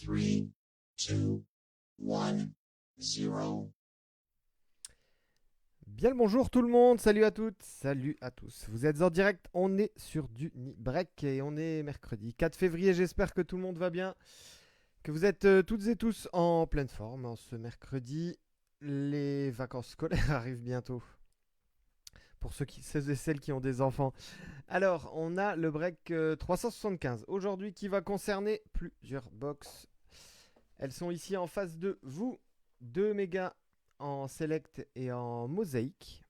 3, 2, 1, 0. Bien le bonjour tout le monde, salut à toutes, salut à tous. Vous êtes en direct, on est sur du Break et on est mercredi 4 février. J'espère que tout le monde va bien, que vous êtes toutes et tous en pleine forme en ce mercredi. Les vacances scolaires arrivent bientôt pour ceux et celles qui ont des enfants. Alors, on a le Break 375 aujourd'hui qui va concerner plusieurs box. Elles sont ici en face de vous, 2 mégas en select et en mosaïque.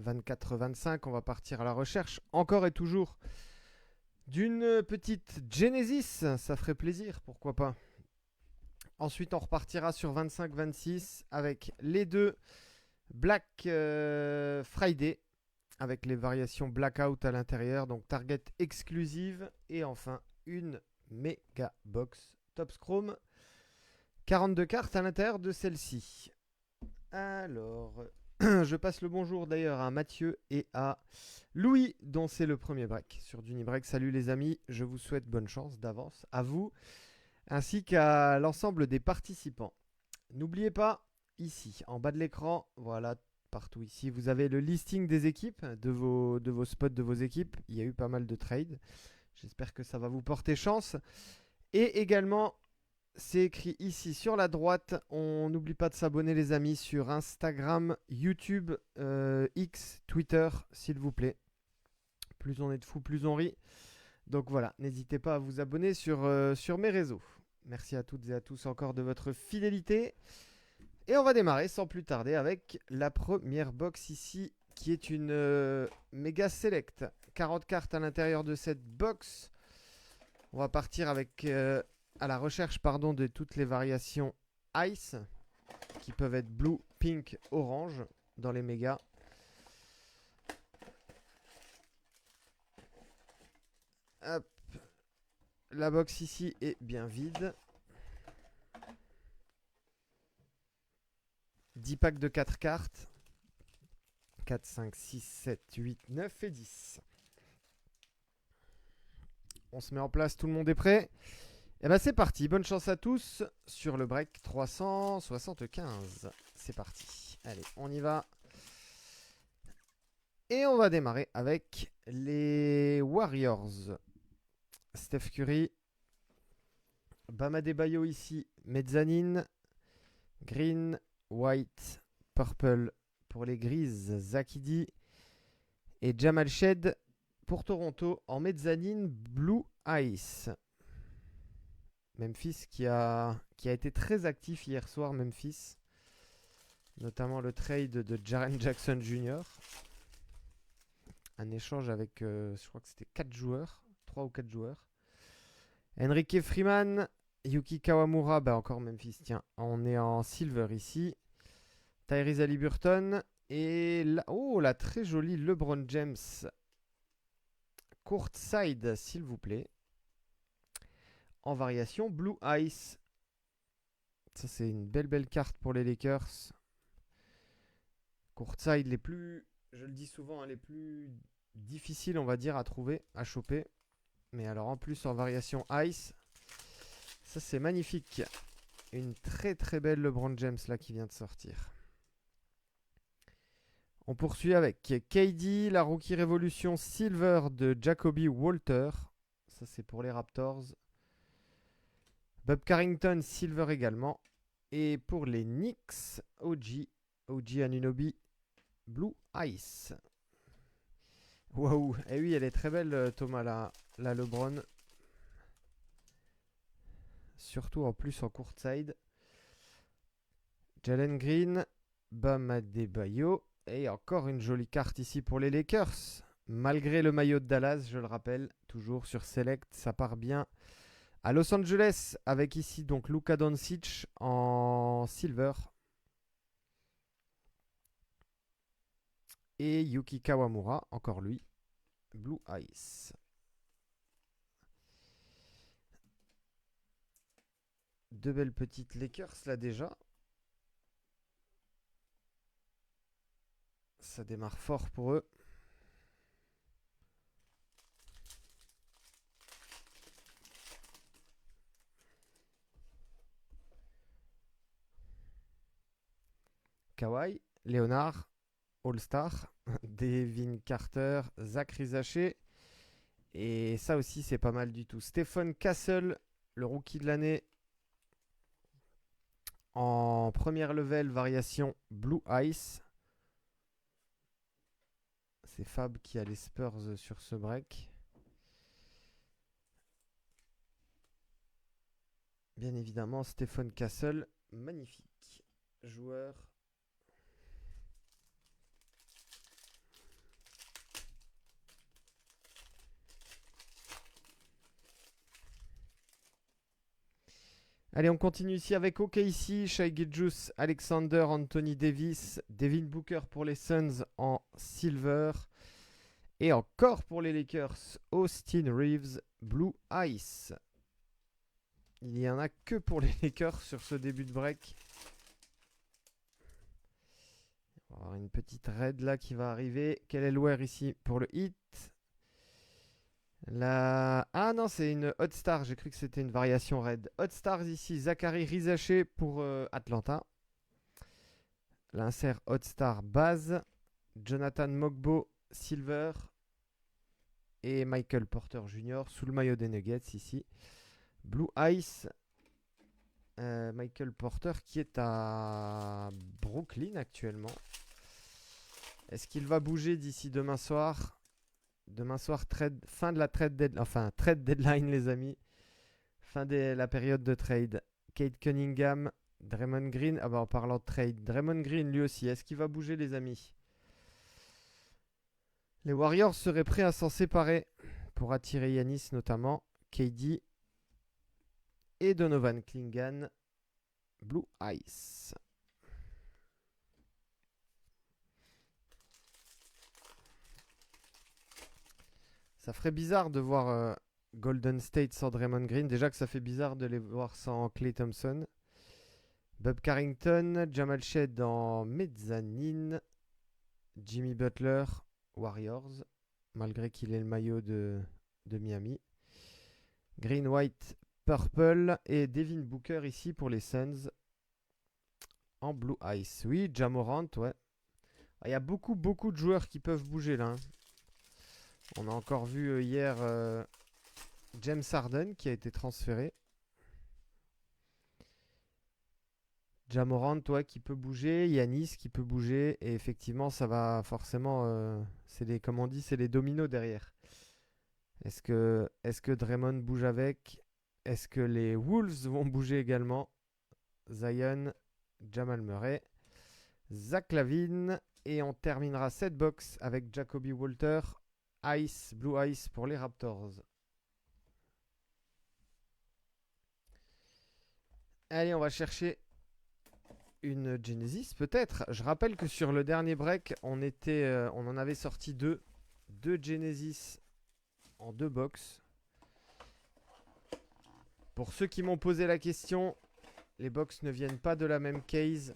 24-25, on va partir à la recherche, encore et toujours, d'une petite Genesis, ça ferait plaisir, pourquoi pas. Ensuite, on repartira sur 25-26 avec les deux Black Friday, avec les variations Blackout à l'intérieur, donc target exclusive. Et enfin, une méga box Top Chrome, 42 cartes à l'intérieur de celle-ci. Alors, je passe le bonjour d'ailleurs à Mathieu et à Louis, dont c'est le premier break sur Dunibreak. Salut les amis, je vous souhaite bonne chance d'avance à vous, ainsi qu'à l'ensemble des participants. N'oubliez pas, ici, en bas de l'écran, voilà, partout ici, vous avez le listing des équipes, de vos spots de vos équipes. Il y a eu pas mal de trades. J'espère que ça va vous porter chance. Et également, c'est écrit ici sur la droite. On n'oublie pas de s'abonner les amis sur Instagram, YouTube, X, Twitter, s'il vous plaît. Plus on est de fous, plus on rit. Donc voilà, n'hésitez pas à vous abonner sur mes réseaux. Merci à toutes et à tous encore de votre fidélité. Et on va démarrer sans plus tarder avec la première box ici, qui est une méga select. 40 cartes à l'intérieur de cette box. On va partir avec à la recherche de toutes les variations Ice, qui peuvent être blue, pink, orange dans les mégas. Hop. La box ici est bien vide. 10 packs de 4 cartes. 4, 5, 6, 7, 8, 9 et 10. On se met en place, tout le monde est prêt. Et ben c'est parti, bonne chance à tous sur le break 375. C'est parti. Allez, on y va. Et on va démarrer avec les Warriors. Steph Curry. Bam Adebayo ici. Mezzanine. Green, white, purple pour les Grises. Zakidi. Et Jamal Shed pour Toronto en mezzanine Blue Ice. Memphis qui a été très actif hier soir. Memphis. Notamment le trade de Jaren Jackson Jr. Un échange avec, je crois que c'était 4 joueurs. 3 ou 4 joueurs. Enrique Freeman, Yuki Kawamura, bah encore Memphis, tiens. On est en silver ici. Tyrese Haliburton. Et la très jolie LeBron James. Courtside, s'il vous plaît. En variation Blue Ice. Ça, c'est une belle carte pour les Lakers. Courtside, je le dis souvent, les plus difficiles, on va dire, à trouver, à choper. Mais alors, en plus, en variation Ice, ça, c'est magnifique. Une très belle LeBron James, là, qui vient de sortir. On poursuit avec KD, la Rookie Révolution Silver de Jacoby Walter. Ça, c'est pour les Raptors. Bob Carrington, Silver également. Et pour les Knicks, OG Anunoby, Blue Ice. Waouh. Et oui, elle est très belle, Thomas, la LeBron. Surtout en plus en courtside. Jalen Green, Bam Adebayo. Et encore une jolie carte ici pour les Lakers. Malgré le maillot de Dallas, je le rappelle, toujours sur Select, ça part bien à Los Angeles avec ici donc Luka Doncic en silver. Et Yuki Kawamura, encore lui, Blue Ice. Deux belles petites Lakers là déjà. Ça démarre fort pour eux. Kawhi, Leonard, All-Star, Devin Carter, Zach Rizaché. Et ça aussi, c'est pas mal du tout. Stephen Castle, le rookie de l'année. En première level, variation Blue Ice. C'est Fab qui a les Spurs sur ce break. Bien évidemment, Stephen Castle, magnifique joueur. Allez, on continue ici avec OKC, Shai Gilgeous, Alexander, Anthony Davis, Devin Booker pour les Suns en silver. Et encore pour les Lakers, Austin Reeves, Blue Ice. Il n'y en a que pour les Lakers sur ce début de break. On va avoir une petite raid là qui va arriver. Quel est le wear ici pour le hit? Ah non, c'est une Hot Star. J'ai cru que c'était une variation raid. Hot Stars ici, Zachary Rizaché pour Atlanta. L'insert Hot Star base. Jonathan Mogbo, silver. Et Michael Porter Jr. sous le maillot des Nuggets ici. Blue Ice. Michael Porter qui est à Brooklyn actuellement. Est-ce qu'il va bouger d'ici demain soir? Demain soir, fin de la trade deadline. Enfin, trade deadline, les amis. Fin de la période de trade. Kate Cunningham, Draymond Green. Ah bah en parlant de trade, Draymond Green lui aussi. Est-ce qu'il va bouger, les amis? Les Warriors seraient prêts à s'en séparer pour attirer Giannis notamment. KD et Donovan Clingan. Blue Ice. Ça ferait bizarre de voir Golden State sans Draymond Green. Déjà que ça fait bizarre de les voir sans Klay Thompson. Bob Carrington, Jamal Shead en mezzanine. Jimmy Butler, Warriors. Malgré qu'il ait le maillot de Miami. Green, White, Purple. Et Devin Booker ici pour les Suns. En Blue Ice. Oui, Ja Morant, ouais. Il y a beaucoup de joueurs qui peuvent bouger là. On a encore vu hier James Harden qui a été transféré. Ja Morant, ouais, qui peut bouger. Giannis qui peut bouger. Et effectivement, ça va forcément... comme on dit, c'est les dominos derrière. Est-ce que Draymond bouge avec? Est-ce que les Wolves vont bouger également? Zion, Jamal Murray, Zach LaVine. Et on terminera cette box avec Jacoby Walter, Ice, Blue Ice pour les Raptors. Allez, on va chercher une Genesis peut-être. Je rappelle que sur le dernier break, on en avait sorti deux Genesis en 2 box. Pour ceux qui m'ont posé la question, les box ne viennent pas de la même case.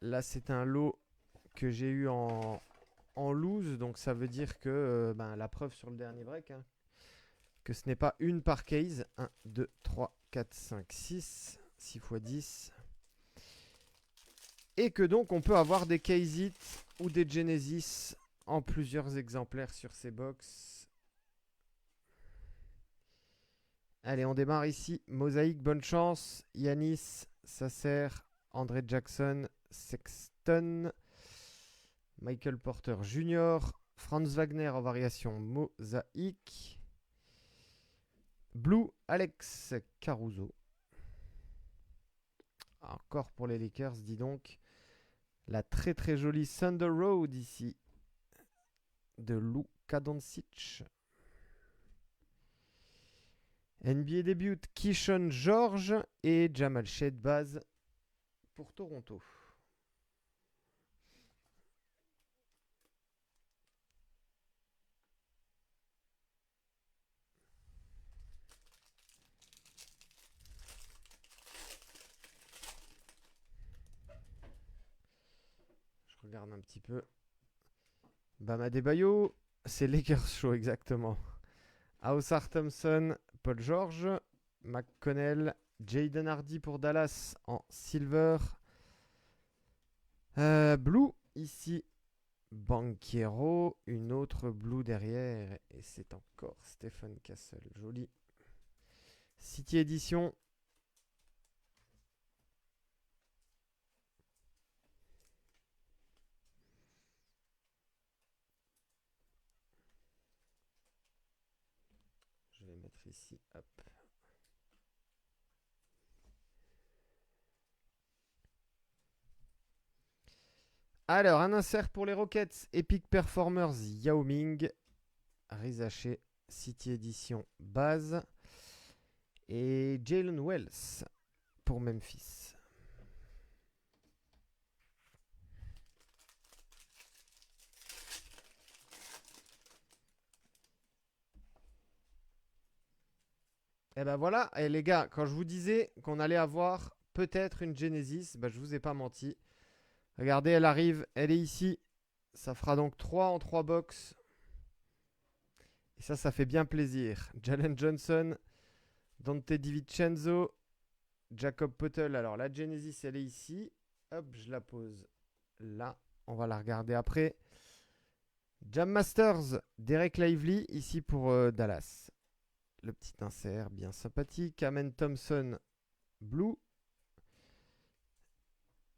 Là, c'est un lot que j'ai eu en loose, donc ça veut dire que la preuve sur le dernier break, hein, que ce n'est pas une par case. 1, 2, 3, 4, 5, 6. 6 x 10. Et que donc on peut avoir des case hits ou des Genesis en plusieurs exemplaires sur ces box. Allez, on démarre ici. Mosaïque, bonne chance. Giannis, Sasser, André Jackson, Sexton, Michael Porter Jr., Franz Wagner en variation Mosaïque. Blue, Alex Caruso. Encore pour les Lakers, dis donc. La très très jolie Thunder Road ici de Luka Doncic. NBA début, Keyshawn George et Jamal Shead base pour Toronto. Je regarde un petit peu. Bam Adebayo, c'est Lakers Show exactement. Ausar Thompson, Paul George, McConnell, Jaden Hardy pour Dallas en silver. Blue, ici, Banchero. Une autre blue derrière. Et c'est encore Stephen Castle. Joli. City Edition. Je vais mettre ici. Hop. Alors, un insert pour les Rockets. Epic Performers Yao Ming. Rizaché. City Edition base. Et Jalen Wells pour Memphis. Et ben voilà, et les gars, quand je vous disais qu'on allait avoir peut-être une Genesis, je vous ai pas menti. Regardez, elle arrive, elle est ici. Ça fera donc 3 en 3 box. Et ça fait bien plaisir. Jalen Johnson, Dante DiVincenzo, Jacob Poeltl. Alors la Genesis, elle est ici. Hop, je la pose là. On va la regarder après. Jam Masters, Derek Lively, ici pour Dallas. Le petit insert bien sympathique. Amen Thompson, Blue.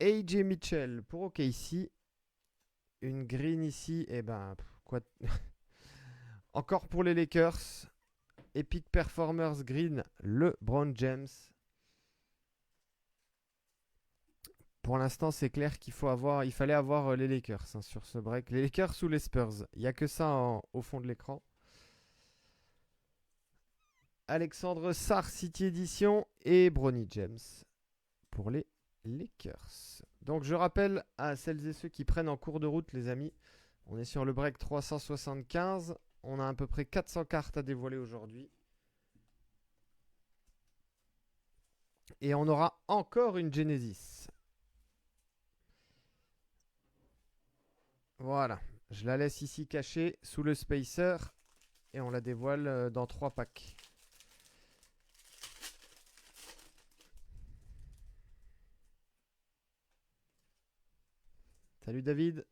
AJ Mitchell pour OKC. Une green ici. Et quoi. Encore pour les Lakers. Epic Performers Green, LeBron James. Pour l'instant, c'est clair il fallait avoir les Lakers sur ce break. Les Lakers ou les Spurs. Il n'y a que ça au fond de l'écran. Alexandre Sarr, City Edition et Bronny James pour les Lakers. Donc je rappelle à celles et ceux qui prennent en cours de route, les amis, on est sur le break 375. On a à peu près 400 cartes à dévoiler aujourd'hui. Et on aura encore une Genesis. Voilà, je la laisse ici cachée sous le spacer et on la dévoile dans 3 packs. Salut David.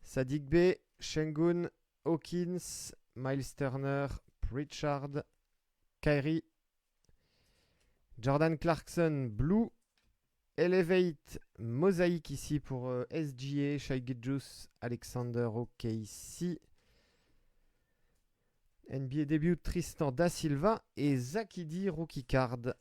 Sadiq B, Şengün, Hawkins, Miles Turner, Pritchard, Kyrie, Jordan Clarkson, Blue, Elevate, Mosaïque ici pour SGA, Shai Gilgeous, Alexander OKC. NBA début Tristan Da Silva et Zakidi Rookie Card.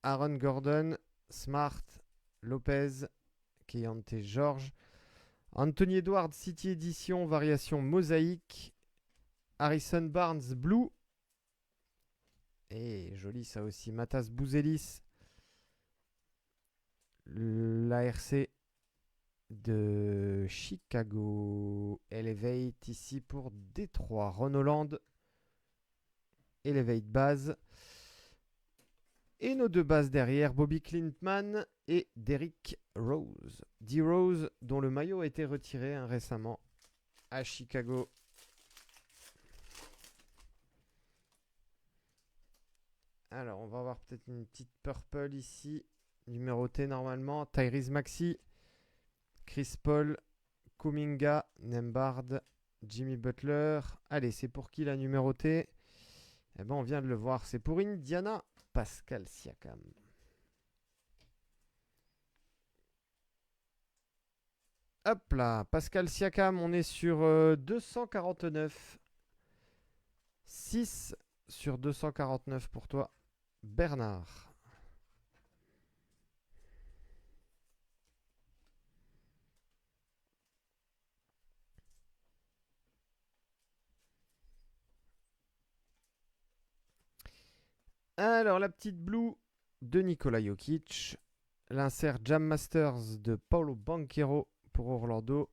Aaron Gordon, Smart, Lopez, Keyonte George, Anthony Edwards, City Edition, variation mosaïque, Harrison Barnes, Blue, et joli ça aussi, Matas Bouzelis, l'ARC de Chicago, Elevate ici pour Détroit, Ron Holland, Elevate base. Et nos 2 bases derrière, Bobby Clintman et Derrick Rose. D-Rose, dont le maillot a été retiré récemment à Chicago. Alors, on va avoir peut-être une petite purple ici, numérotée normalement. Tyrese Maxey, Chris Paul, Kuminga, Nembhard, Jimmy Butler. Allez, c'est pour qui la numérotée? Eh ben, on vient de le voir, c'est pour Indiana. Pascal Siakam. Hop là, Pascal Siakam, on est sur 249. 6 sur 249 pour toi, Bernard. Alors, la petite blue de Nikola Jokic. L'insert Jam Masters de Paulo Banchero pour Orlando.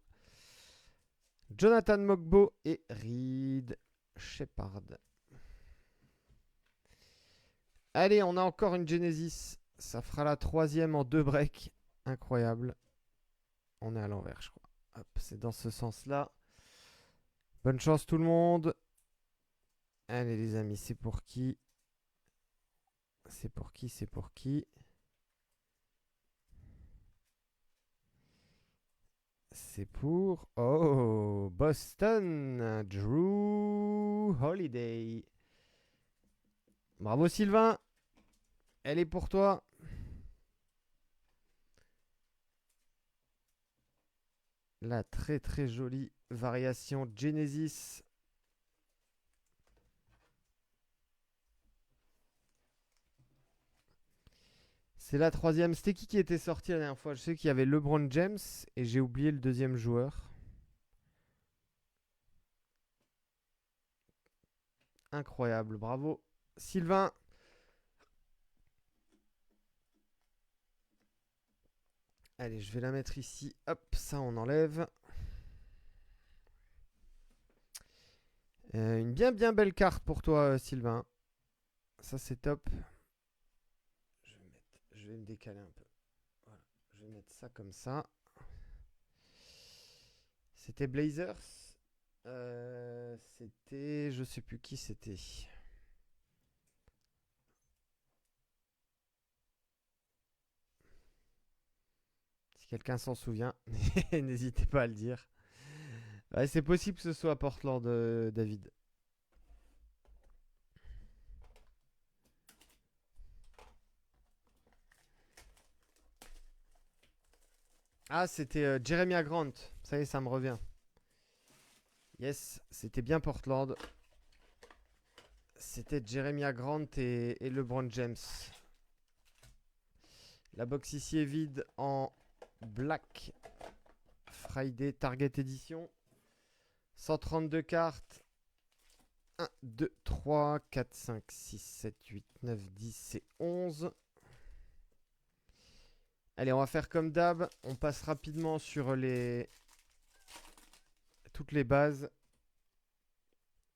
Jonathan Mogbo et Reed Shepard. Allez, on a encore une Genesis. Ça fera la 3e en 2 breaks. Incroyable. On est à l'envers, je crois. Hop, c'est dans ce sens-là. Bonne chance tout le monde. Allez les amis, c'est pour qui? C'est pour qui? C'est pour qui? C'est pour... Oh, Boston, Drew Holiday. Bravo Sylvain. Elle est pour toi. La très très jolie variation Genesis. C'est la troisième. C'était qui était sorti la dernière fois? Je sais qu'il y avait LeBron James et j'ai oublié le deuxième joueur. Incroyable, bravo. Sylvain. Allez, je vais la mettre ici. Hop, ça on enlève. Une bien bien belle carte pour toi, Sylvain. Ça c'est top. Je vais me décaler un peu. Voilà. Je vais mettre ça comme ça. C'était Blazers. C'était... Je sais plus qui c'était. Si quelqu'un s'en souvient, n'hésitez pas à le dire. Ouais, c'est possible que ce soit Portland, David. Ah, c'était Jeremiah Grant. Ça y est, ça me revient. Yes, c'était bien Portland. C'était Jeremiah Grant et LeBron James. La box ici est vide en Black Friday Target Edition. 132 cartes. 1, 2, 3, 4, 5, 6, 7, 8, 9, 10 et 11. Allez, on va faire comme d'hab. On passe rapidement sur toutes les bases.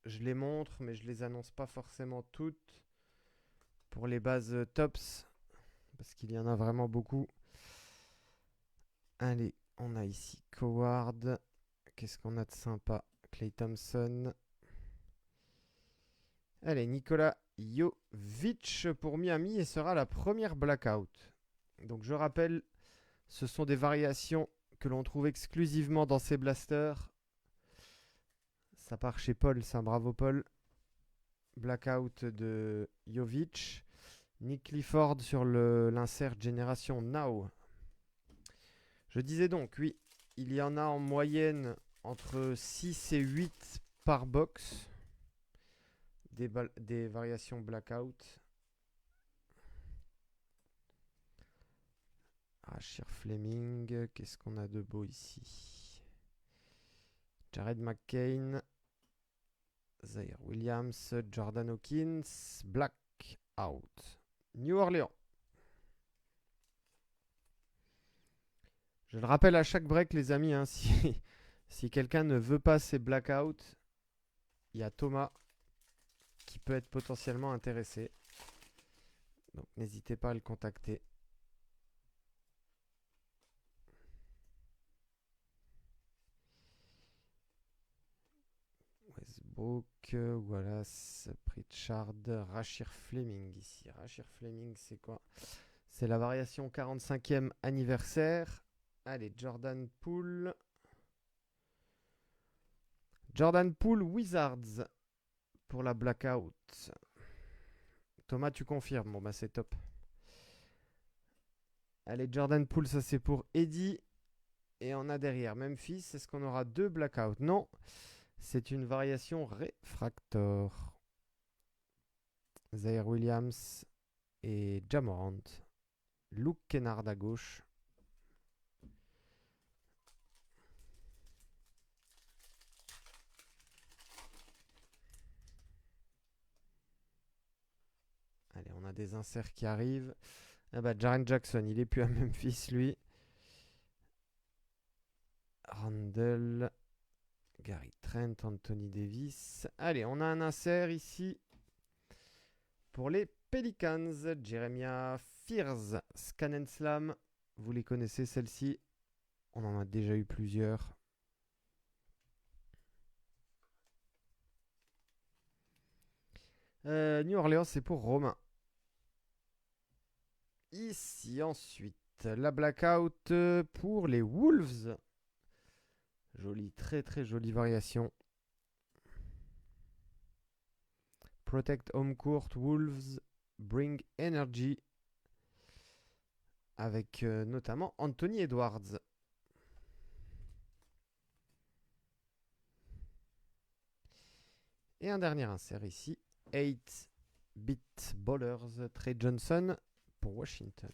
Je les montre, mais je les annonce pas forcément toutes. Pour les bases tops, parce qu'il y en a vraiment beaucoup. Allez, on a ici Coward. Qu'est-ce qu'on a de sympa? Klay Thompson. Allez, Nikola Jovic pour Miami et sera la première blackout. Donc je rappelle, ce sont des variations que l'on trouve exclusivement dans ces blasters. Ça part chez Paul, ça, bravo Paul. Blackout de Jovic. Nick Clifford sur l'insert Génération Now. Je disais donc, oui, il y en a en moyenne entre 6 et 8 par box. Des variations blackout. Rashir Fleming, qu'est-ce qu'on a de beau ici? Jared McCain, Zaire Williams, Jordan Hawkins, Blackout. New Orleans. Je le rappelle à chaque break, les amis, hein, si quelqu'un ne veut pas ces blackouts, il y a Thomas qui peut être potentiellement intéressé. Donc n'hésitez pas à le contacter. Westbrook, Wallace, Pritchard, Rashir Fleming ici. Rashir Fleming, c'est quoi? C'est la variation 45e anniversaire. Allez, Jordan Poole. Jordan Poole Wizards pour la blackout. Thomas, tu confirmes? Bon, bah c'est top. Allez, Jordan Poole, ça c'est pour Eddie. Et on a derrière Memphis. Est-ce qu'on aura deux blackouts? Non. C'est une variation réfractor. Zaire Williams et Jamorant. Luke Kennard à gauche. Allez, on a des inserts qui arrivent. Ah bah, Jaren Jackson, il est plus à Memphis, lui. Randall, Gary Trent, Anthony Davis. Allez, on a un insert ici pour les Pelicans. Jeremiah Fears, Scan and Slam. Vous les connaissez, celles-ci. On en a déjà eu plusieurs. New Orleans, c'est pour Romain. Ici, ensuite, la Blackout pour les Wolves. Jolie, très très jolie variation. Protect Home Court, Wolves, Bring Energy. Avec notamment Anthony Edwards. Et un dernier insert ici. 8-bit Ballers, Trey Johnson pour Washington.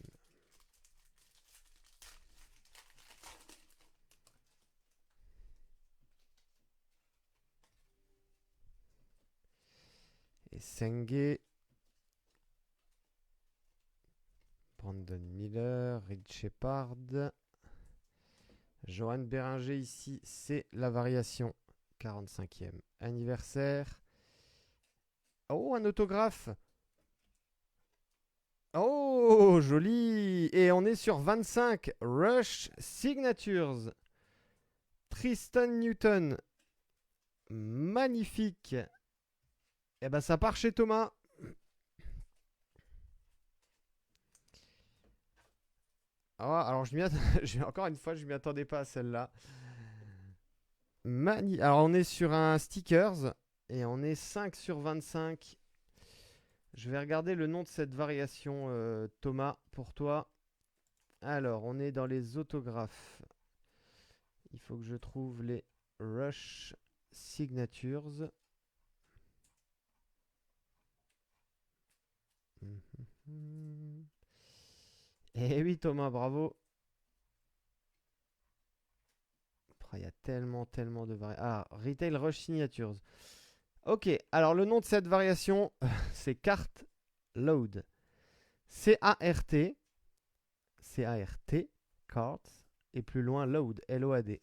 Et Senge. Brandon Miller, Reed Shepard. Johan Béringer ici, c'est la variation 45e anniversaire. Oh, un autographe. Oh, joli. Et on est sur 25 Rush Signatures. Tristan Newton. Magnifique. Et ben ça part chez Thomas. Ah, alors encore une fois, je m'y attendais pas à celle-là. Alors on est sur un stickers et on est 5 sur 25. Je vais regarder le nom de cette variation, Thomas, pour toi. Alors, on est dans les autographes. Il faut que je trouve les Rush Signatures. Eh oui, Thomas, bravo. Il y a tellement de variations. Ah, Retail Rush Signatures. Ok, alors le nom de cette variation, c'est Cart Load. C-A-R-T. C-A-R-T. Cart. Et plus loin, Load. L-O-A-D.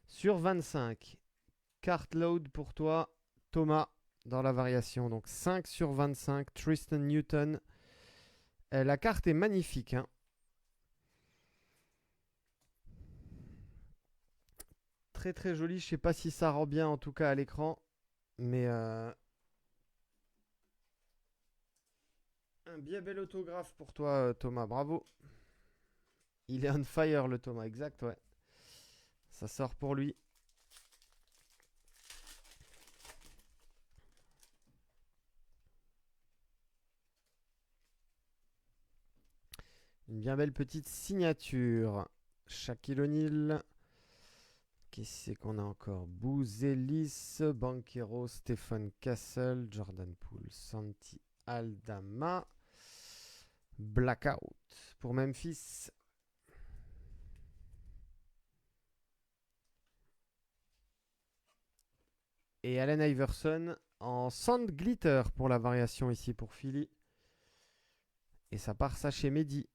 Sur 25. Cart Load pour toi, Thomas, dans la variation. Donc 5 sur 25. Tristan Newton. La carte est magnifique. Hein. Très très jolie. Je sais pas si ça rend bien en tout cas à l'écran. Mais un bien bel autographe pour toi, Thomas. Bravo. Il est on fire, le Thomas. Exact, ouais. Ça sort pour lui. Une bien belle petite signature. Shaquille O'Neal. Qui c'est qu'on a encore? Bouzelis, Banquero, Stephen Castle, Jordan Poole, Santi Aldama. Blackout pour Memphis. Et Allen Iverson en Sand Glitter pour la variation ici pour Philly. Et ça part ça chez Mehdi.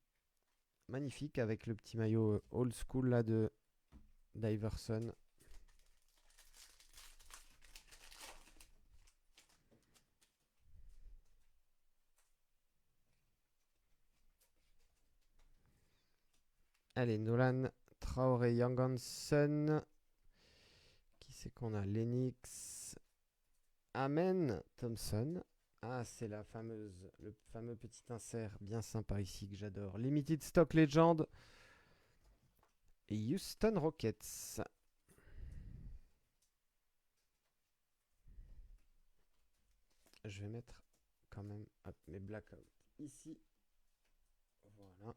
Magnifique avec le petit maillot old school là d'Iverson. Allez, Nolan, Traoré, Jorgensen. Qui c'est qu'on a? Lennox. Amen Thompson. Ah, c'est le fameux petit insert bien sympa ici que j'adore. Limited Stock Legend. Et Houston Rockets. Je vais mettre quand même mes blackouts ici. Voilà.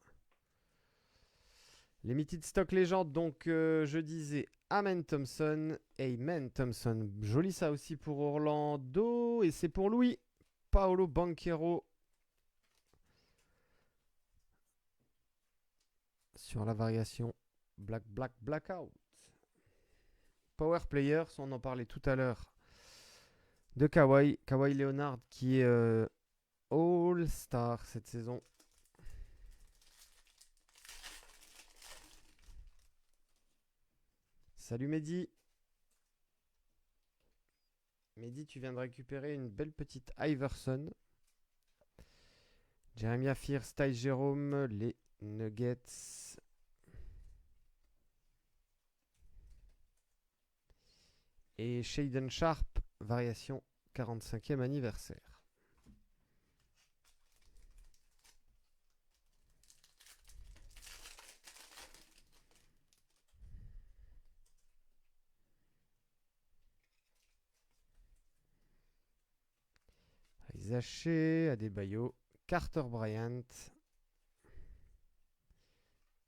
Limited Stock Legend, donc je disais Amen Thompson. Amen Thompson. Joli ça aussi pour Orlando. Et c'est pour Louis. Paolo Banquero. Sur la variation Blackout. Power Players, on en parlait tout à l'heure. De Kawhi Leonard qui est All-Star cette saison. Salut Mehdi. Mehdi, tu viens de récupérer une belle petite Iverson. Jeremiah Fierce, Ty Jerome, les Nuggets. Et Shaden Sharp, variation 45e anniversaire. Zaché, Adebayo, Carter Bryant,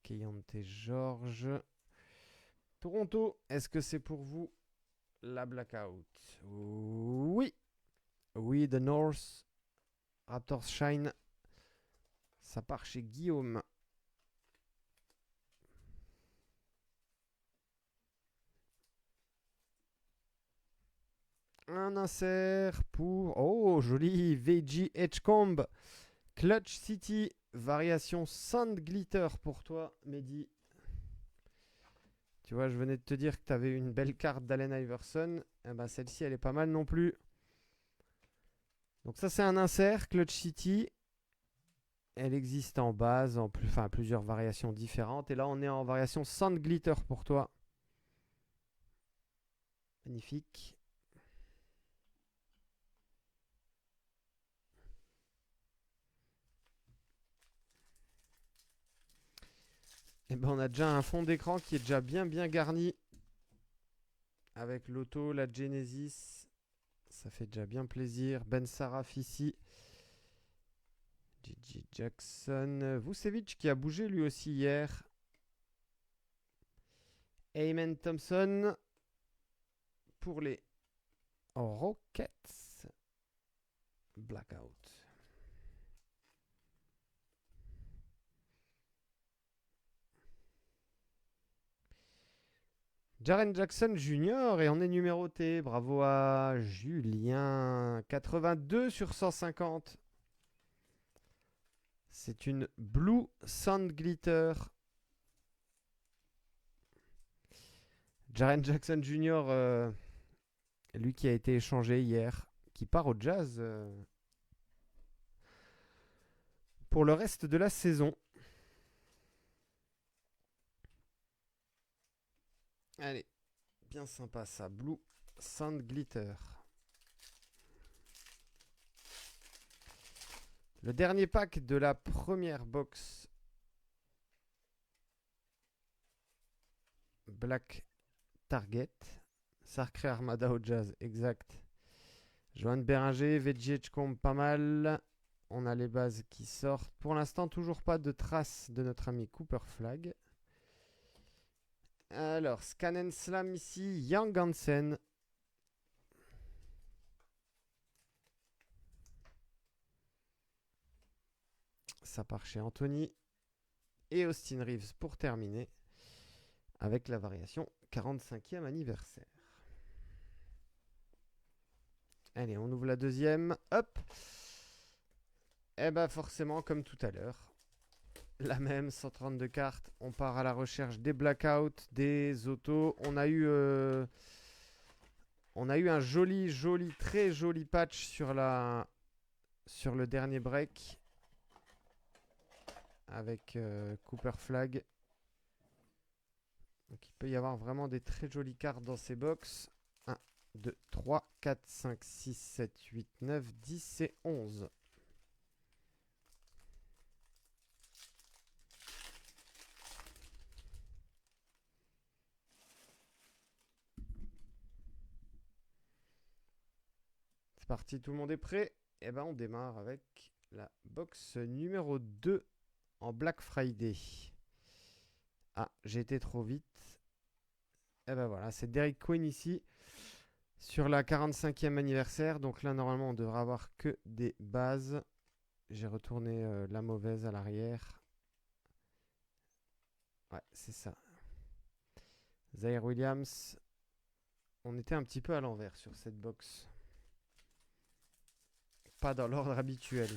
Keyonte George. Toronto, est-ce que c'est pour vous la blackout? Oui. Oui, The North. Raptors Shine. Ça part chez Guillaume. Un insert pour... Oh, joli. VG Edgecomb. Clutch City. Variation Sand Glitter pour toi, Mehdi. Tu vois, je venais de te dire que tu avais une belle carte d'Allen Iverson. Eh ben, celle-ci, elle est pas mal non plus. Donc ça, c'est un insert, Clutch City. Elle existe en base, enfin, plusieurs variations différentes. Et là, on est en variation Sand Glitter pour toi. Magnifique. Et ben, on a déjà un fond d'écran qui est déjà bien garni. Avec l'auto, la Genesis. Ça fait déjà bien plaisir. Ben Saraf ici. Gigi Jackson. Vucevic qui a bougé lui aussi hier. Amen Thompson. Pour les Rockets. Blackout. Jaren Jackson Jr. et on est numéroté. Bravo à Julien. 82 sur 150. C'est une Blue Sand Glitter. Jaren Jackson Jr. Lui qui a été échangé hier. Qui part au Jazz pour le reste de la saison. Allez. Bien sympa ça. Blue Sand Glitter. Le dernier pack de la première box. Black Target. Sacré Armada au Jazz, exact. Johan Béringer, VG Edgecomb, pas mal. On a les bases qui sortent. Pour l'instant, toujours pas de traces de notre ami Cooper Flag. Alors, Scan and Slam ici, Young Hansen. Ça part chez Anthony. Et Austin Reeves pour terminer. Avec la variation 45e anniversaire. Allez, on ouvre la deuxième. Hop. Et bah forcément, comme tout à l'heure. La même, 132 cartes. On part à la recherche des blackouts, des autos. On a eu un très joli patch sur le dernier break. Avec Cooper Flag. Donc il peut y avoir vraiment des très jolies cartes dans ces box. 1, 2, 3, 4, 5, 6, 7, 8, 9, 10 et 11. C'est parti, tout le monde est prêt. Et ben on démarre avec la box numéro 2 en Black Friday. Ah, j'ai été trop vite. Et ben voilà, c'est Derrick Queen ici. Sur la 45e anniversaire. Donc là, normalement, on devrait avoir que des bases. J'ai retourné la mauvaise à l'arrière. Ouais, c'est ça. Zaire Williams. On était un petit peu à l'envers sur cette box. Pas dans l'ordre habituel.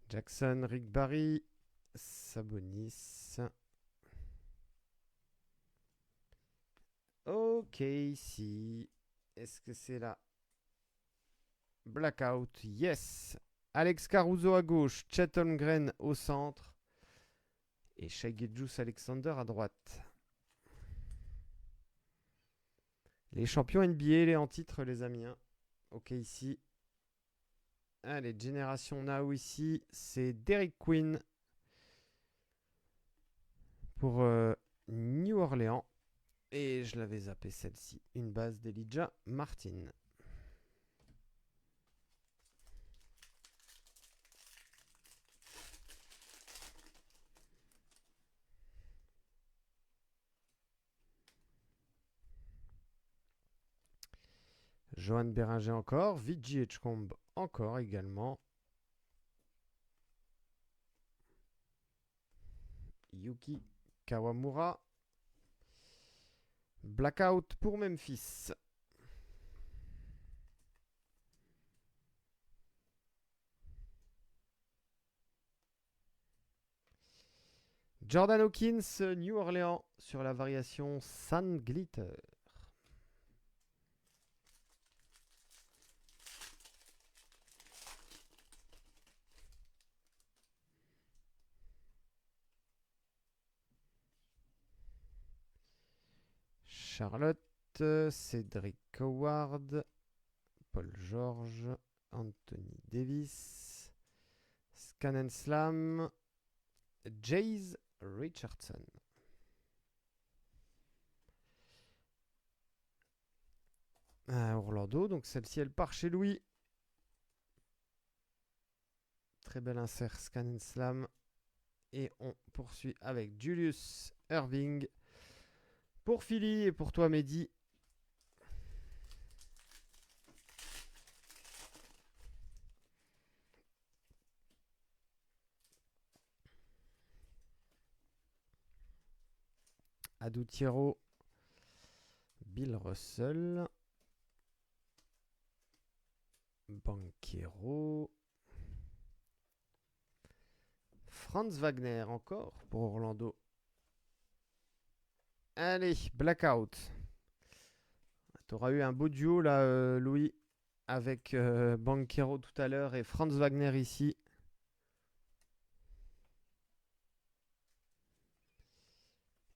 Jackson, Rick Barry, Sabonis. Ok, si. Est-ce que c'est là? Blackout, yes. Alex Caruso à gauche, Chet Holmgren au centre et Shai Gilgeous-Alexander à droite. Les champions NBA, les en titre, les amis. Hein. Ok, ici. Allez, Génération Now ici, c'est Derrick Queen pour New Orleans. Et je l'avais zappé celle-ci, une base d'Elijah Martin. Johan Béringer encore, Vijay Edgecombe encore également. Yuki Kawamura. Blackout pour Memphis. Jordan Hawkins, New Orleans, sur la variation Sun Glitter. Charlotte, Cédric Howard, Paul George, Anthony Davis, Scan Slam, Jace Richardson. Orlando, donc celle-ci elle part chez Louis. Très bel insert Scan Slam. Et on poursuit avec Julius Irving. Pour Philly et pour toi Mehdi. Adou-Thiero, Bill Russell, Banchero, Franz Wagner encore pour Orlando. Allez, Blackout. T'auras eu un beau duo là, Louis, avec Banchero tout à l'heure et Franz Wagner ici.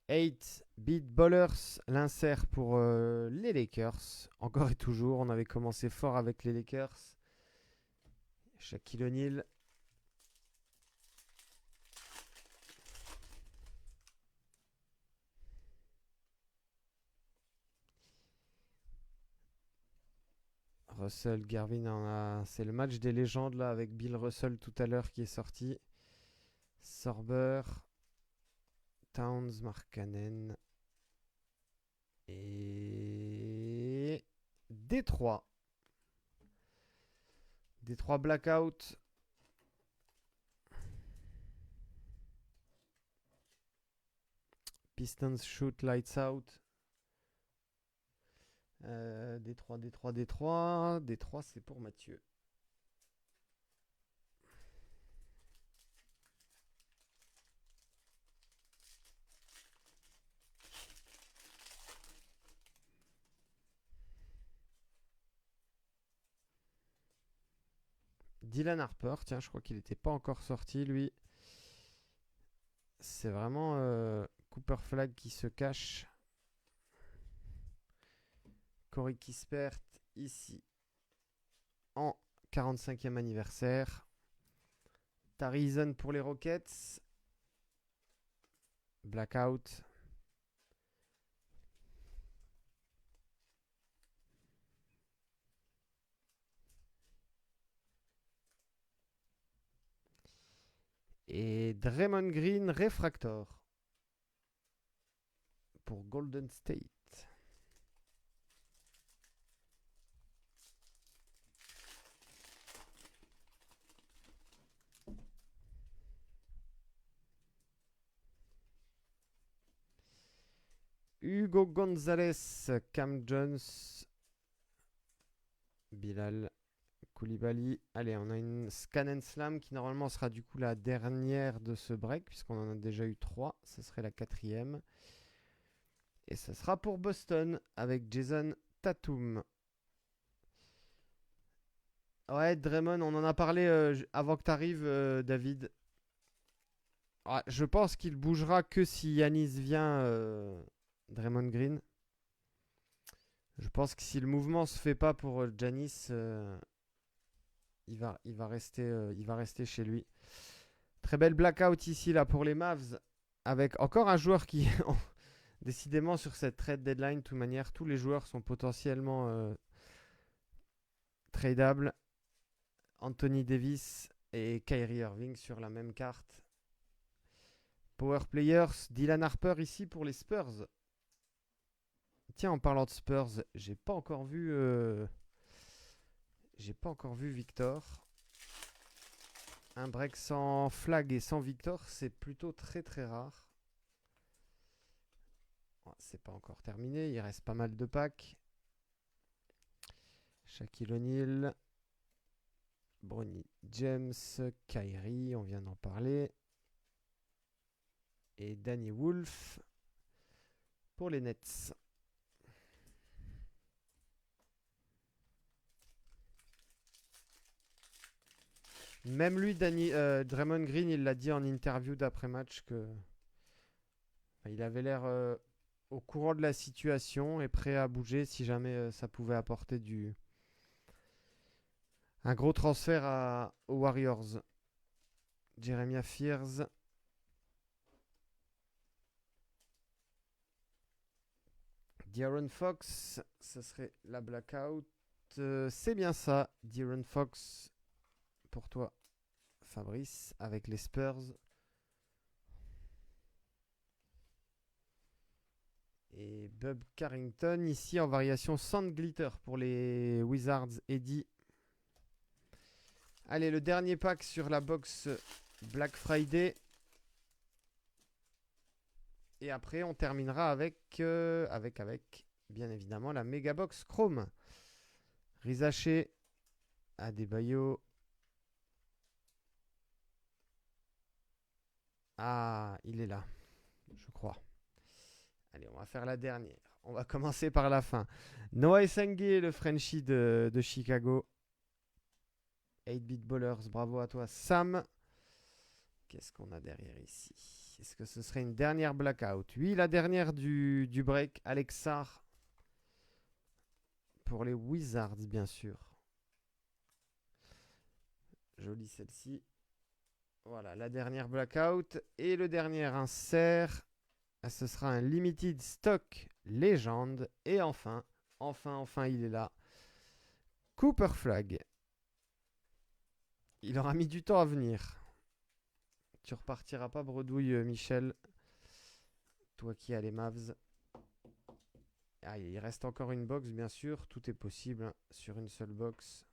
Eight Beat Ballers, l'insert pour les Lakers. Encore et toujours, on avait commencé fort avec les Lakers. Shaquille O'Neal. Russell, Garvin, c'est le match des légendes là avec Bill Russell tout à l'heure qui est sorti. Sorber, Towns, Markkanen et Détroit. Détroit Blackout. Pistons Shoot Lights Out. Détroit, c'est pour Mathieu. Dylan Harper, tiens, je crois qu'il n'était pas encore sorti, lui. C'est vraiment Cooper Flag qui se cache. Corey Kispert, ici, en 45e anniversaire. Tari Eason pour les Rockets. Blackout. Et Draymond Green Refractor pour Golden State. Hugo Gonzalez, Cam Jones, Bilal Koulibaly. Allez, on a une Scan and Slam qui normalement sera du coup la dernière de ce break, puisqu'on en a déjà eu 3. Ce serait la 4e. Et ça sera pour Boston avec Jason Tatum. Ouais, Draymond, on en a parlé avant que tu arrives, David. Ah, je pense qu'il bougera que si Yanis vient, Draymond Green. Je pense que si le mouvement se fait pas pour Giannis, il va rester chez lui. Très belle blackout ici là pour les Mavs, avec encore un joueur qui, décidément sur cette trade deadline, de toute manière, tous les joueurs sont potentiellement tradables. Anthony Davis et Kyrie Irving sur la même carte. Power Players, Dylan Harper ici pour les Spurs. Tiens, en parlant de Spurs, j'ai pas encore vu Victor. Un break sans flag et sans Victor, c'est plutôt très très rare. C'est pas encore terminé, il reste pas mal de packs. Shaquille O'Neal, Bronny James, Kyrie, on vient d'en parler. Et Danny Wolf pour les Nets. Même lui, Draymond Green, il l'a dit en interview d'après-match que il avait l'air au courant de la situation et prêt à bouger si jamais ça pouvait apporter un gros transfert aux Warriors. Jeremiah Fears. De'Aaron Fox, ce serait la blackout. C'est bien ça, De'Aaron Fox pour toi, Fabrice, avec les Spurs. Et Bub Carrington, ici en variation Sand Glitter pour les Wizards. Eddie. Allez, le dernier pack sur la box Black Friday. Et après, on terminera avec bien évidemment, la Megabox Chrome. Rizaché, Adebayo. Ah, il est là, je crois. Allez, on va faire la dernière. On va commencer par la fin. Noah Essengue, le Frenchie de Chicago. 8-bit Ballers, bravo à toi, Sam. Qu'est-ce qu'on a derrière ici? Est-ce que ce serait une dernière blackout? Oui, la dernière du break. Alexar pour les Wizards, bien sûr. Jolie celle-ci. Voilà, la dernière blackout. Et le dernier insert. Ce sera un limited stock légende. Et enfin, il est là. Cooper Flag. Il aura mis du temps à venir. Tu repartiras pas bredouille, Michel. Toi qui as les Mavs. Ah, il reste encore une box, bien sûr. Tout est possible sur une seule box.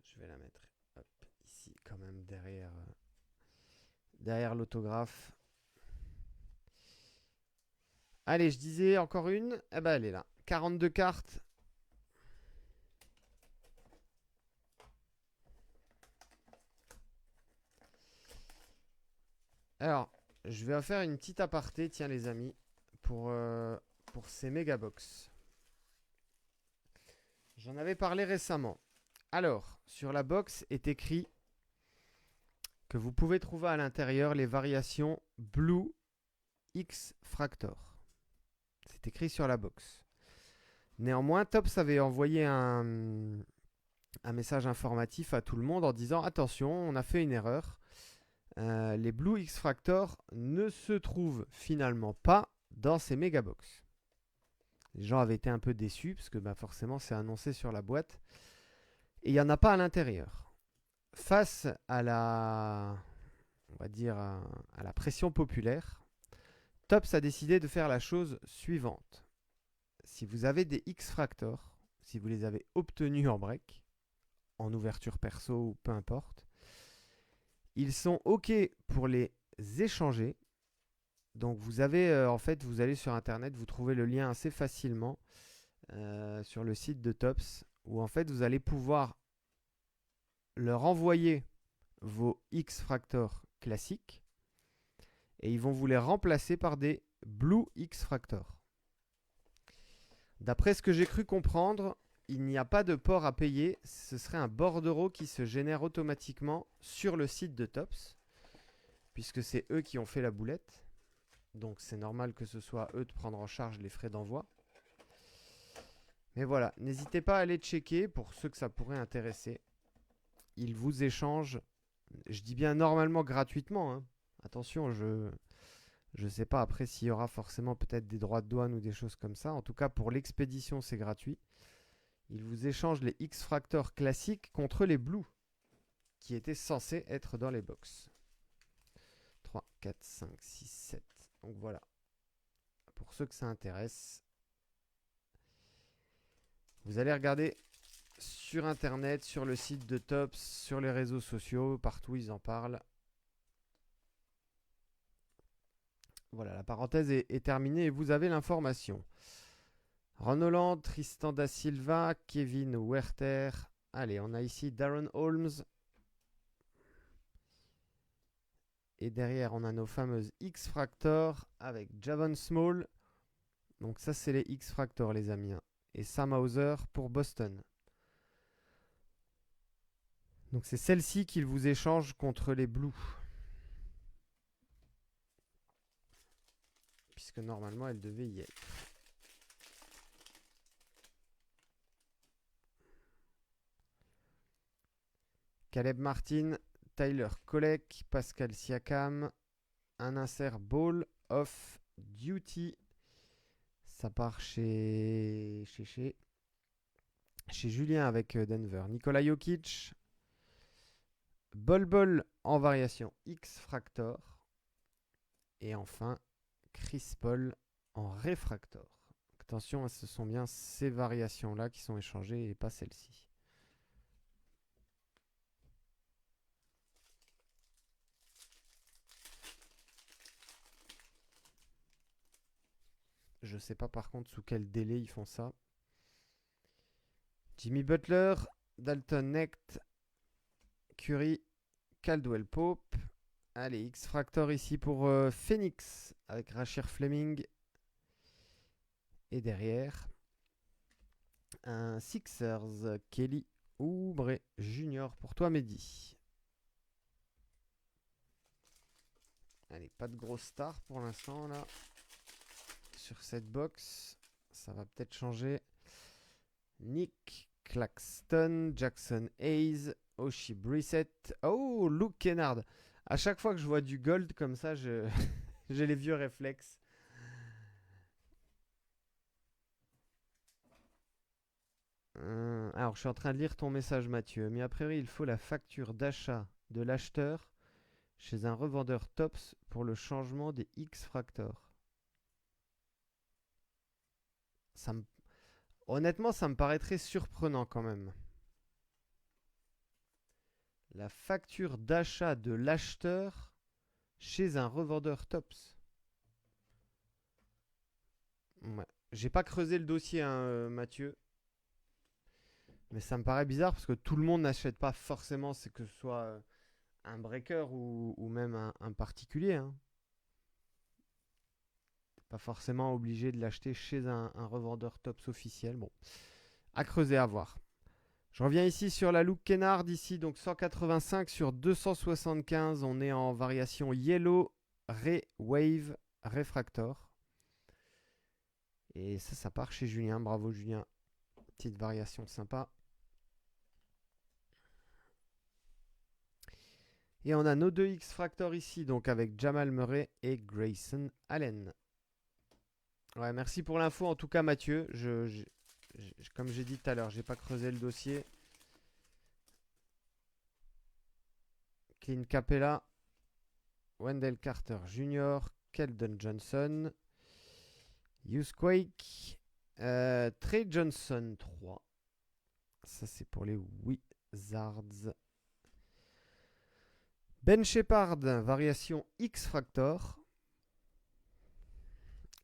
Je vais la mettre ici, quand même, derrière l'autographe. Allez, je disais encore une. Eh ben, elle est là. 42 cartes. Alors, je vais faire une petite aparté, tiens les amis, pour ces méga box. J'en avais parlé récemment. Alors, sur la box est écrit que vous pouvez trouver à l'intérieur les variations Blue X Fractor. C'est écrit sur la box. Néanmoins, Tops avait envoyé un message informatif à tout le monde en disant attention, on a fait une erreur. Les Blue X Fractor ne se trouvent finalement pas dans ces mégabox. Les gens avaient été un peu déçus parce que forcément c'est annoncé sur la boîte. Et il n'y en a pas à l'intérieur. Face à la pression populaire, Tops a décidé de faire la chose suivante. Si vous avez des X-Fractor, si vous les avez obtenus en break, en ouverture perso ou peu importe, ils sont OK pour les échanger. Donc vous avez, vous allez sur internet, vous trouvez le lien assez facilement sur le site de Tops, où en fait vous allez pouvoir leur envoyer vos X-Fractor classiques et ils vont vous les remplacer par des Blue X Fractor. D'après ce que j'ai cru comprendre, il n'y a pas de port à payer. Ce serait un bordereau qui se génère automatiquement sur le site de Tops, puisque c'est eux qui ont fait la boulette. Donc c'est normal que ce soit eux de prendre en charge les frais d'envoi. Mais voilà, n'hésitez pas à aller checker pour ceux que ça pourrait intéresser. Ils vous échangent, je dis bien normalement gratuitement, hein. Attention, je sais pas après s'il y aura forcément peut-être des droits de douane ou des choses comme ça. En tout cas, pour l'expédition, c'est gratuit. Ils vous échangent les X-Fractor classiques contre les Blue, qui étaient censés être dans les box. 3, 4, 5, 6, 7. Donc voilà. Pour ceux que ça intéresse, vous allez regarder sur internet, sur le site de Tops, sur les réseaux sociaux, partout ils en parlent. Voilà, la parenthèse est terminée et vous avez l'information. Ron Holland, Tristan da Silva, Kevin Werther. Allez, on a ici Darren Holmes. Et derrière, on a nos fameuses X-Fractor avec Javon Small. Donc ça, c'est les X-Fractor, les amis, hein. Et Sam Hauser pour Boston. Donc c'est celle-ci qu'ils vous échangent contre les Blues. Puisque normalement, elle devait y être. Caleb Martin, Tyler Kolek, Pascal Siakam, un insert Ball of Duty. Ça part chez Julien avec Denver. Nikola Jokic. Bol en variation X-Fractor. Et enfin, Chris Paul en Refractor. Attention, ce sont bien ces variations-là qui sont échangées et pas celles-ci. Je sais pas par contre sous quel délai ils font ça. Jimmy Butler, Dalton Knecht, Curry, Caldwell Pope. Allez, X-Fractor ici pour Phoenix avec Rashir Fleming. Et derrière, un Sixers, Kelly Oubre Junior pour toi, Mehdi. Allez, pas de grosse star pour l'instant là. Sur cette box, ça va peut-être changer. Nick Claxton, Jackson Hayes, Oshie Brissett. Oh, Luke Kennard. À chaque fois que je vois du gold comme ça, j'ai les vieux réflexes. Alors, je suis en train de lire ton message, Mathieu. Mais a priori, il faut la facture d'achat de l'acheteur chez un revendeur Tops pour le changement des X-Fractor. Honnêtement, ça me paraîtrait surprenant quand même. La facture d'achat de l'acheteur chez un revendeur Tops. Ouais. J'ai pas creusé le dossier, hein, Mathieu. Mais ça me paraît bizarre parce que tout le monde n'achète pas forcément, c'est que ce soit un breaker ou même un particulier, hein. Pas forcément obligé de l'acheter chez un revendeur Tops officiel. Bon, à creuser, à voir. Je reviens ici sur la Luke Kennard, ici donc 185 sur 275. On est en variation Yellow Ray Wave Refractor. Et ça part chez Julien. Bravo Julien. Petite variation sympa. Et on a nos deux X-Fractor ici, donc avec Jamal Murray et Grayson Allen. Ouais, merci pour l'info en tout cas Mathieu. Comme j'ai dit tout à l'heure, j'ai pas creusé le dossier. Clint Capella, Wendell Carter Jr., Keldon Johnson, Youthquake, Trey Johnson 3. Ça c'est pour les Wizards. Ben Shepard, variation X-Fractor.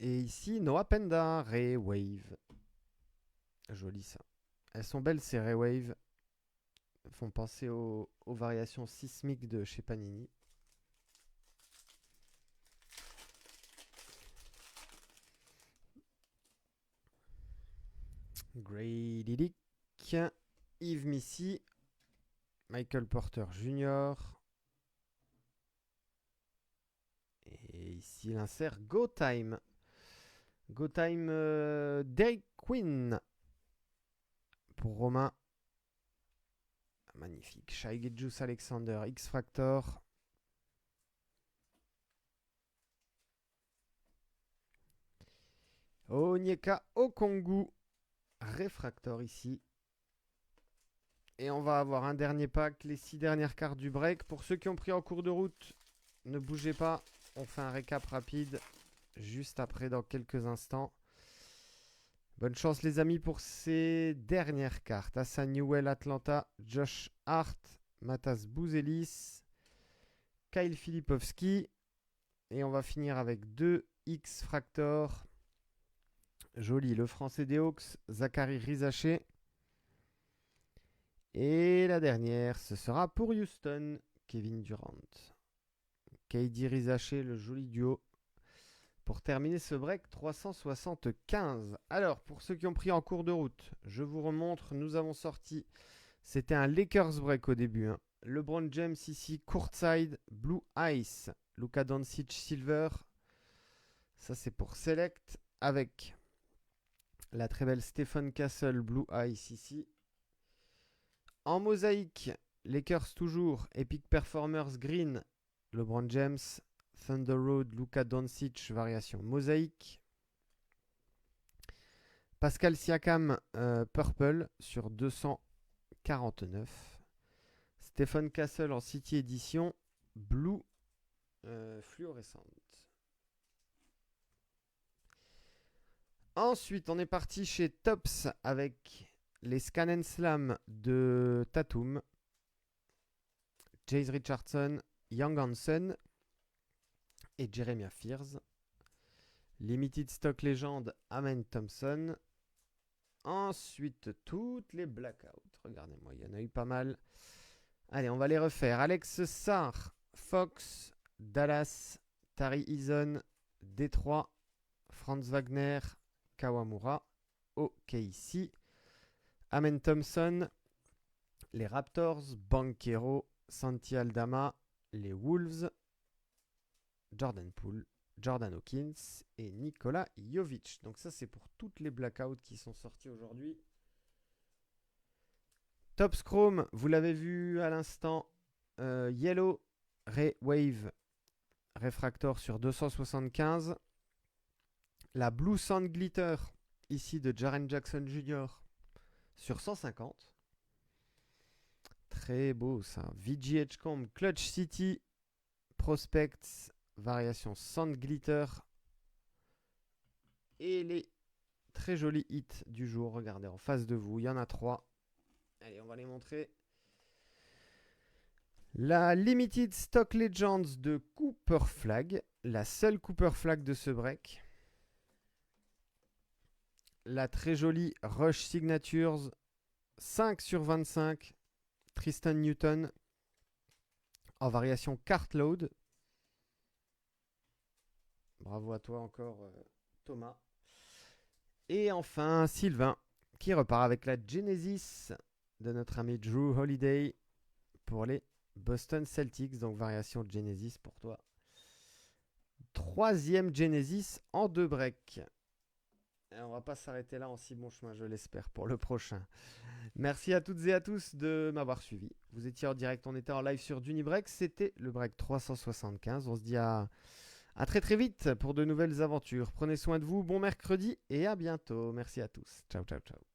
Et ici, Noah Penda, Ray Wave. Joli ça. Elles sont belles ces Ray Wave. Elles font penser aux variations sismiques de chez Panini. Grady Dick, Yves Missy, Michael Porter Jr. Et ici l'insert Go Time. Go Time Derek Quinn pour Romain. Magnifique. Shai Gilgeous Alexander, X Factor. Onyeka Okongwu, Refractor ici. Et on va avoir un dernier pack, les 6 dernières cartes du break. Pour ceux qui ont pris en cours de route, ne bougez pas. On fait un récap rapide juste après, dans quelques instants. Bonne chance les amis pour ces dernières cartes. Hassan Newell Atlanta, Josh Hart, Matas Bouzelis, Kyle Filipowski. Et on va finir avec 2 X Fractor. Joli, le français des Hawks, Zachary Rizaché. Et la dernière, ce sera pour Houston, Kevin Durant. KD Rizaché, le joli duo. Pour terminer ce break 375. Alors, pour ceux qui ont pris en cours de route, je vous remontre, nous avons sorti, c'était un Lakers break au début. Hein. LeBron James ici, courtside, Blue Ice, Luka Doncic Silver. Ça c'est pour Select, avec la très belle Stephen Castle Blue Ice ici. En mosaïque, Lakers toujours, Epic Performers Green, LeBron James, Thunder Road, Luka Doncic, variation mosaïque. Pascal Siakam, Purple sur 249. Stephen Castle en City Edition, Blue fluorescente. Ensuite, on est parti chez Topps avec les Scan & Slam de Tatum, Jace Richardson, Young Hansen et Jeremiah Fears. Limited Stock Legend, Amen Thompson. Ensuite, toutes les Blackouts. Regardez-moi, il y en a eu pas mal. Allez, on va les refaire. Alex Sarr, Fox, Dallas, Tari Eason, Détroit, Franz Wagner, Kawamura, OKC, Amen Thompson, les Raptors, Banchero, Santi Aldama, les Wolves, Jordan Poole, Jordan Hawkins et Nikola Jovic. Donc ça c'est pour toutes les blackouts qui sont sortis aujourd'hui. Topps Chrome, vous l'avez vu à l'instant, Yellow Ray Wave Refractor sur 275. La Blue Sand Glitter ici de Jaren Jackson Jr. sur 150. Très beau ça. VG Edgecomb Clutch City Prospects variation Sand Glitter. Et les très jolis hits du jour. Regardez en face de vous, il y en a 3. Allez, on va les montrer. La Limited Stock Legends de Cooper Flag. La seule Cooper Flag de ce break. La très jolie Rush Signatures 5 sur 25. Tristan Newton en variation Cartload. Bravo à toi encore Thomas. Et enfin Sylvain qui repart avec la Genesis de notre ami Drew Holiday pour les Boston Celtics. Donc variation Genesis pour toi. 3e Genesis en 2 breaks. Et on va pas s'arrêter là en si bon chemin, je l'espère, pour le prochain. Merci à toutes et à tous de m'avoir suivi. Vous étiez en direct, on était en live sur Dunibreak. C'était le break 375. On se dit à très très vite pour de nouvelles aventures. Prenez soin de vous, bon mercredi et à bientôt. Merci à tous. Ciao, ciao, ciao.